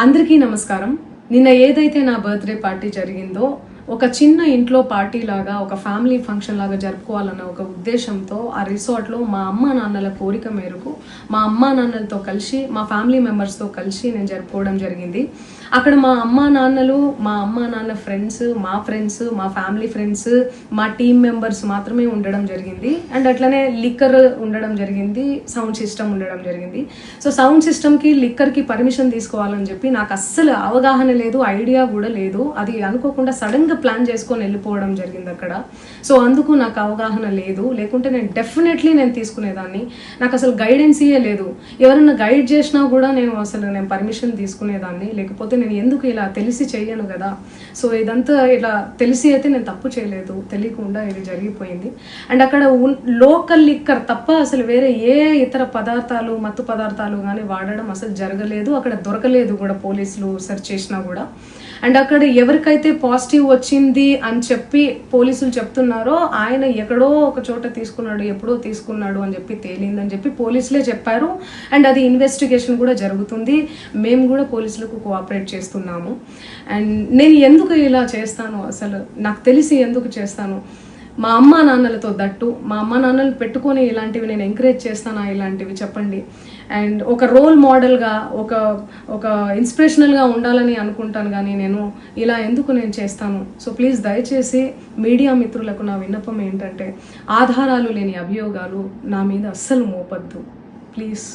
అందరికీ నమస్కారం. నిన్న ఏదైతే నా బర్త్డే పార్టీ జరిగిందో ఒక చిన్న ఇంట్లో పార్టీ లాగా ఒక ఫ్యామిలీ ఫంక్షన్ లాగా జరుపుకోవాలన్న ఒక ఉద్దేశంతో ఆ రిసార్ట్లో మా అమ్మా నాన్నల కోరిక మేరకు మా అమ్మా నాన్నలతో కలిసి మా ఫ్యామిలీ మెంబర్స్తో కలిసి నేను జరుపుకోవడం జరిగింది. అక్కడ మా అమ్మా నాన్న ఫ్రెండ్స్, మా ఫ్యామిలీ ఫ్రెండ్స్, మా టీమ్ మెంబర్స్ మాత్రమే ఉండడం జరిగింది. అండ్ అట్లనే లిక్కర్ ఉండడం జరిగింది, సౌండ్ సిస్టమ్ ఉండడం జరిగింది. సో సౌండ్ సిస్టమ్కి లిక్కర్కి పర్మిషన్ తీసుకోవాలని చెప్పి నాకు అస్సలు అవగాహన లేదు, ఐడియా కూడా లేదు. అది అనుకోకుండా సడన్గా ప్లాన్ చేసుకొని వెళ్ళిపోవడం జరిగింది అక్కడ. సో అందుకు నాకు అవగాహన లేదు, లేకుంటే నేను డెఫినెట్లీ నేను తీసుకునేదాన్ని. నాకు అసలు గైడెన్సీయే లేదు. ఎవరైనా గైడ్ చేసినా కూడా నేను పర్మిషన్ తీసుకునేదాన్ని, లేకపోతే నేను ఎందుకు ఇలా తెలిసి చెయ్యను కదా. సో ఇదంతా ఇలా తెలిసి అయితే నేను తప్పు చేయలేదు, తెలియకుండా ఇది జరిగిపోయింది. అండ్ అక్కడ లోకల్ లిక్కర్ తప్ప అసలు వేరే ఏ ఇతర పదార్థాలు, మత్తు పదార్థాలు కానీ వాడడం అసలు జరగలేదు. అక్కడ దొరకలేదు కూడా, పోలీసులు సెర్చ్ చేసినా కూడా. అండ్ అక్కడ ఎవరికైతే పాజిటివ్ వచ్చింది అని చెప్పి పోలీసులు చెప్తున్నారో ఆయన ఎక్కడో ఒక చోట తీసుకున్నాడు, ఎప్పుడో తీసుకున్నాడు అని చెప్పి తేలిందని చెప్పి పోలీసులే చెప్పారు. అండ్ అది ఇన్వెస్టిగేషన్ కూడా జరుగుతుంది. మేము కూడా పోలీసులకు కోఆపరేట్ చేస్తున్నాము. అండ్ నేను ఎందుకు ఇలా చేస్తాను, అసలు నాకు తెలిసి ఎందుకు చేస్తాను, మా అమ్మా నాన్నలతో దట్టు మా అమ్మా నాన్నలు పెట్టుకొని ఇలాంటివి నేను ఎంకరేజ్ చేస్తానా, ఇలాంటివి చెప్పండి. అండ్ ఒక రోల్ మోడల్గా, ఒక ఇన్స్పిరేషనల్గా ఉండాలని అనుకుంటాను, కానీ నేను ఇలా ఎందుకు నేను చేస్తాను. సో ప్లీజ్ దయచేసి మీడియా మిత్రులకు నా విన్నపం ఏంటంటే, ఆధారాలు లేని అభియోగాలు నా మీద అస్సలు మోపద్దు ప్లీజ్.